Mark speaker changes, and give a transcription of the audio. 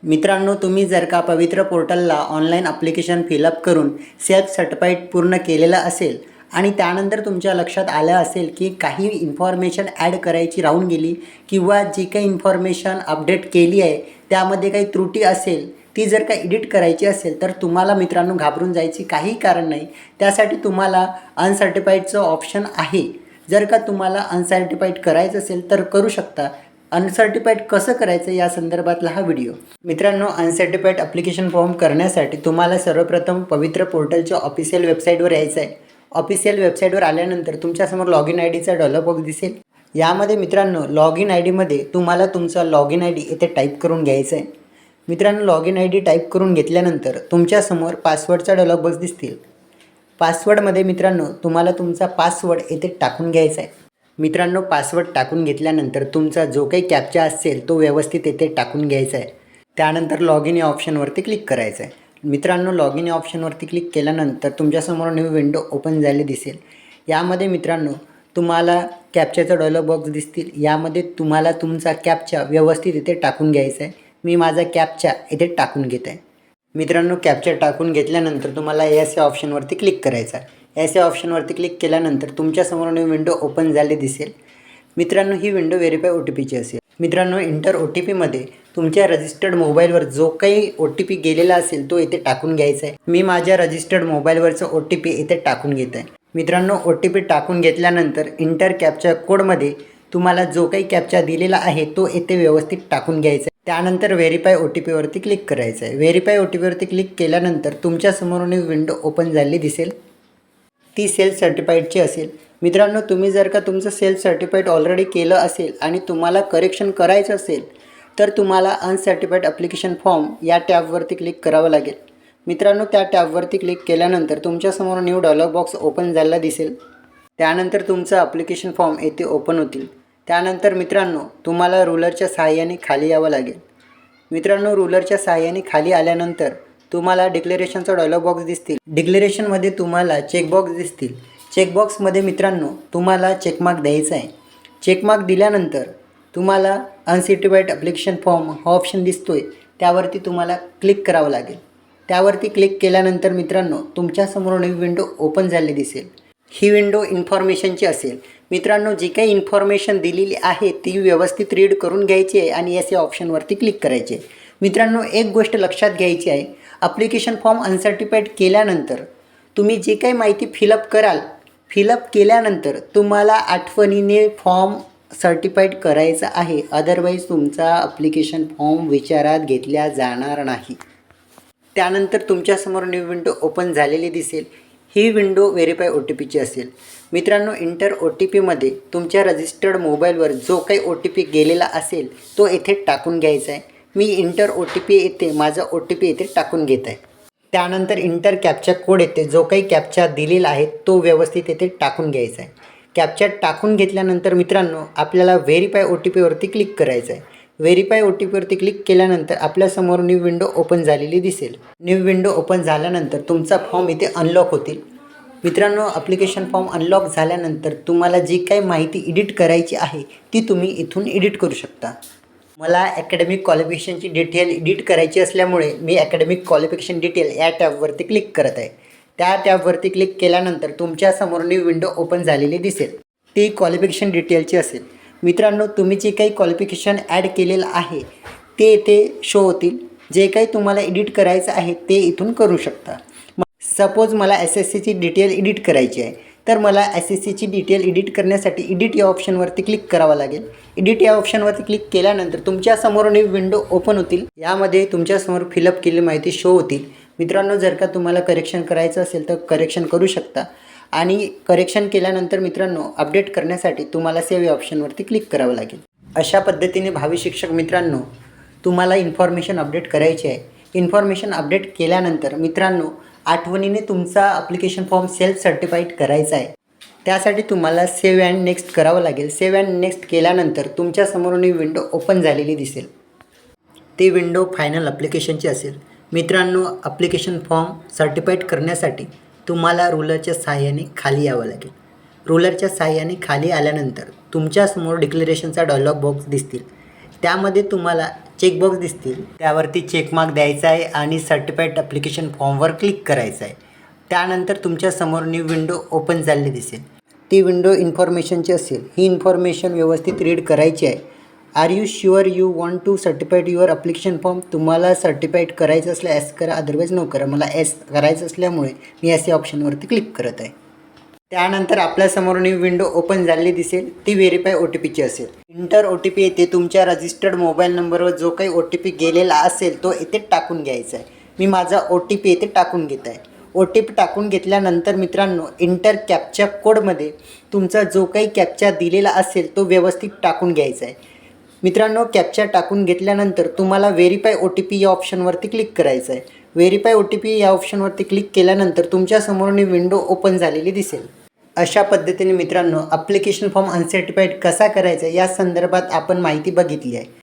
Speaker 1: मित्रांनो, तुम्ही जर का पवित्र पोर्टलला ऑनलाईन ॲप्लिकेशन फिलअप करून सेल्फ सर्टिफाईड पूर्ण केलेलं असेल आणि त्यानंतर तुमच्या लक्षात आलं असेल की काही इन्फॉर्मेशन ॲड करायची राहून गेली किंवा जी काही इन्फॉर्मेशन अपडेट केली आहे त्यामध्ये काही त्रुटी असेल, ती जर का एडिट करायची असेल तर तुम्हाला मित्रांनो घाबरून जायची काही कारण नाही. त्यासाठी तुम्हाला अनसर्टिफाईडचं ऑप्शन आहे. जर का तुम्हाला अनसर्टिफाईड करायचं असेल तर करू शकता. अनसर्टिफाईड कसं करायचं या संदर्भातला हा व्हिडिओ. मित्रांनो, अनसर्टिफाईड ॲप्लिकेशन फॉर्म करण्यासाठी तुम्हाला सर्वप्रथम पवित्र पोर्टलच्या ऑफिशियल वेबसाईटवर यायचं आहे. ऑफिशियल वेबसाईटवर आल्यानंतर तुमच्यासमोर लॉगिन आय डीचा डायलॉग बॉक्स दिसेल. यामध्ये मित्रांनो लॉगिन आय डीमध्ये तुम्हाला तुमचा लॉगिन आय डी इथे टाईप करून घ्यायचा आहे. मित्रांनो, लॉगिन आय डी टाईप करून घेतल्यानंतर तुमच्यासमोर पासवर्डचा डायलॉग बॉक्स दिसतील. पासवर्डमध्ये मित्रांनो तुम्हाला तुमचा पासवर्ड इथे टाकून घ्यायचा आहे. मित्रांनो, पासवर्ड टाकून घेतल्यानंतर तुमचा जो काही कॅप्चा असेल तो व्यवस्थित इथे टाकून घ्यायचा आहे. त्यानंतर लॉगिन या ऑप्शनवरती क्लिक करायचं आहे. मित्रांनो, लॉगिन या ऑप्शनवरती क्लिक केल्यानंतर तुमच्यासमोर न्यू विंडो ओपन झाली दिसेल. यामध्ये मित्रांनो तुम्हाला कॅप्चाचा डायलॉग बॉक्स दिसतील. यामध्ये तुम्हाला तुमचा कॅप्चा व्यवस्थित इथे टाकून घ्यायचा आहे. मी माझा कॅप्चा इथे टाकून घेत आहे. मित्रांनो, कॅप्चा टाकून घेतल्यानंतर तुम्हाला एस या ऑप्शनवरती क्लिक करायचं आहे. एस या ऑप्शनवरती क्लिक केल्यानंतर तुमच्यासमोर न्यू विंडो ओपन झाली दिसेल. मित्रांनो, ही विंडो व्हेरीफाय OTPची असेल. मित्रांनो, इंटर OTPमध्ये तुमच्या रजिस्टर्ड मोबाईलवर जो काही OTP गेलेला असेल तो इथे टाकून घ्यायचा आहे. मी माझ्या रजिस्टर्ड मोबाईलवरचा OTP इथे टाकून घेत आहे. मित्रांनो, OTP टाकून घेतल्यानंतर इंटर कॅप्चा कोडमध्ये तुम्हाला जो काही कॅप्चा दिलेला आहे तो इथे व्यवस्थित टाकून घ्यायचा आहे. त्यानंतर व्हेरीफाय OTPवरती क्लिक करायचं आहे. व्हेरीफाय OTPवरती क्लिक केल्यानंतर तुमच्यासमोर न्यू विंडो ओपन झाली दिसेल. ती सेल्फ सर्टिफाईडची असेल. मित्रांनो, तुम्ही जर का तुमचं सेल्फ सर्टिफाईड ऑलरेडी केलं असेल आणि तुम्हाला करेक्शन करायचं असेल तर तुम्हाला अनसर्टिफाईड ॲप्लिकेशन फॉर्म या टॅबवरती क्लिक करावं लागेल. मित्रांनो, त्या टॅबवरती क्लिक केल्यानंतर तुमच्यासमोर न्यू डायलॉग बॉक्स ओपन झाला दिसेल. त्यानंतर तुमचं ॲप्लिकेशन फॉर्म येथे ओपन होतील. त्यानंतर मित्रांनो तुम्हाला रुलरच्या सहाय्याने खाली यावं लागेल. मित्रांनो, रुलरच्या सहाय्याने खाली आल्यानंतर तुम्हाला डिक्लेरेशनचा डायलॉग बॉक्स दिसतील. डिक्लेरेशनमध्ये तुम्हाला चेकबॉक्स दिसतील. चेकबॉक्समध्ये मित्रांनो तुम्हाला चेकमार्क द्यायचा आहे. चेकमार्क दिल्यानंतर तुम्हाला अनसर्टिफाईड ॲप्लिकेशन फॉर्म हा ऑप्शन दिसतोय, त्यावरती तुम्हाला क्लिक करावं लागेल. त्यावरती क्लिक केल्यानंतर मित्रांनो तुमच्यासमोर नवी विंडो ओपन झाली दिसेल. ही विंडो इन्फॉर्मेशनची असेल. मित्रांनो, जी काही इन्फॉर्मेशन दिलेली आहे ती व्यवस्थित रीड करून घ्यायची आहे आणि या ऑप्शनवरती क्लिक करायचे. मित्रांनो, एक गोष्ट लक्षात घ्यायची आहे, ॲप्लिकेशन फॉर्म अनसर्टिफाईड केल्यानंतर तुम्ही जे काही माहिती फिलअप कराल, फिलअप केल्यानंतर तुम्हाला आठवणीने फॉर्म सर्टिफाईड करायचा आहे. अदरवाईज तुमचा ॲप्लिकेशन फॉर्म विचारात घेतला जाणार नाही. त्यानंतर तुमच्यासमोर न्यू विंडो ओपन झालेली दिसेल. ही विंडो व्हेरीफाय OTPची असेल. मित्रांनो, इंटर OTPमध्ये तुमच्या रजिस्टर्ड मोबाईलवर जो काही OTP गेलेला असेल तो येथे टाकून घ्यायचा आहे. मी इंटर OTP येथे माझा OTP येथे टाकून घेत आहे. त्यानंतर इंटर कॅप्चा कोड येते, जो काही कॅप्चा दिलेला आहे तो व्यवस्थित येथे टाकून घ्यायचा आहे. कॅप्चा टाकून घेतल्यानंतर मित्रांनो आपल्याला व्हेरीफाय OTPवरती क्लिक करायचं आहे. व्हेरीफाय OTPवरती क्लिक केल्यानंतर आपल्यासमोर न्यू विंडो ओपन झालेली दिसेल. न्यू विंडो ओपन झाल्यानंतर तुमचा फॉर्म इथे अनलॉक होतील. मित्रांनो, ॲप्लिकेशन फॉर्म अनलॉक झाल्यानंतर तुम्हाला जी काही माहिती एडिट करायची आहे ती तुम्ही इथून एडिट करू शकता. मला ॲकॅडमिक क्वालिफिकेशनची डिटेल एडिट करायची असल्यामुळे मी ॲकॅडमिक क्वालिफिकेशन डिटेल या टॅबवरती क्लिक करत आहे. त्या टॅबवरती क्लिक केल्यानंतर तुमच्यासमोर न्यू विंडो ओपन झालेली दिसेल. ती क्वालिफिकेशन डिटेलची असेल. मित्रांनो, तुम्ही जे काही क्वालिफिकेशन ॲड केलेलं आहे ते इथे शो होतील. जे काही तुम्हाला एडिट करायचं आहे ते इथून करू शकता. सपोज मला SSCची डिटेल एडिट करायची आहे तर मला SSCची डिटेल एडिट करण्यासाठी एडिट या ऑप्शनवरती क्लिक करावं लागेल. एडिट या ऑप्शनवरती क्लिक केल्यानंतर तुमच्यासमोर न्यू विंडो ओपन होतील. यामध्ये तुमच्यासमोर फिलअप केलेली माहिती शो होतील. मित्रांनो, जर का तुम्हाला करेक्शन करायचं असेल तर करेक्शन करू शकता आणि करेक्शन केल्यानंतर मित्रांनो अपडेट करण्यासाठी तुम्हाला सेव्ह या ऑप्शनवरती क्लिक करावं लागेल. अशा पद्धतीने भावी शिक्षक मित्रांनो तुम्हाला इन्फॉर्मेशन अपडेट करायची आहे. इन्फॉर्मेशन अपडेट केल्यानंतर मित्रांनो आठवणीने तुमचा ॲप्लिकेशन फॉर्म सेल्फ सर्टिफाईड करायचा आहे. त्यासाठी तुम्हाला सेव्ह अँड नेक्स्ट करावं लागेल. सेव्ह अँड नेक्स्ट केल्यानंतर तुमच्यासमोर न्यू विंडो ओपन झालेली दिसेल. ती विंडो फायनल ॲप्लिकेशनची असेल. मित्रांनो, ॲप्लिकेशन फॉर्म सर्टिफाईड करण्यासाठी तुम्हाला रुलरच्या सहाय्याने खाली यावं लागेल. रुलरच्या सहाय्याने खाली आल्यानंतर तुमच्यासमोर डिक्लेरेशनचा डायलॉग बॉक्स दिसतील. त्यामध्ये तुम्हाला चेकबॉक्स दिसतील, त्यावरती चेकमार्क द्यायचा आहे आणि सर्टिफाईड ॲप्लिकेशन फॉर्मवर क्लिक करायचं आहे. त्यानंतर तुमच्यासमोर न्यू विंडो ओपन झालेली दिसेल. ती विंडो इन्फॉर्मेशनची असेल. ही इन्फॉर्मेशन व्यवस्थित रीड करायची आहे. Are you sure you want to certified your application form? तुम्हाला सर्टिफाईड करायचं असल्यास एस करा, अदरवाईज नो करा. मला एस करायचं असल्यामुळे मी एस या ऑप्शनवरती क्लिक करत आहे. त्यानंतर आपल्यासमोर न्यू विंडो ओपन झालेली दिसेल. ती व्हेरीफाय ओ टी पीची असेल. इंटर ओ टी पी येते. तुमच्या रजिस्टर्ड मोबाईल नंबरवर जो काही ओ टी पी गेलेला असेल तो येथे टाकून घ्यायचा आहे. मी माझा ओ टी पी येथे टाकून घेत आहे. ओ टी पी टाकून घेतल्यानंतर मित्रांनो, इंटर कॅप्चा कोडमध्ये तुमचा जो काही कॅप्चा दिलेला असेल तो व्यवस्थित टाकून घ्यायचा आहे. मित्रांनो, कॅप्चा टाकून घेतल्यानंतर तुम्हाला व्हेरीफाय ओ टी पी या ऑप्शनवरती क्लिक करायचं आहे. व्हेरीफाय ओ टी पी या ऑप्शनवरती क्लिक केल्यानंतर तुमच्यासमोर विंडो ओपन झालेली दिसेल. अशा पद्धतीने मित्रांनो, ॲप्लिकेशन फॉर्म अनसर्टिफाईड कसा करायचा या संदर्भात आपण माहिती बघितली आहे.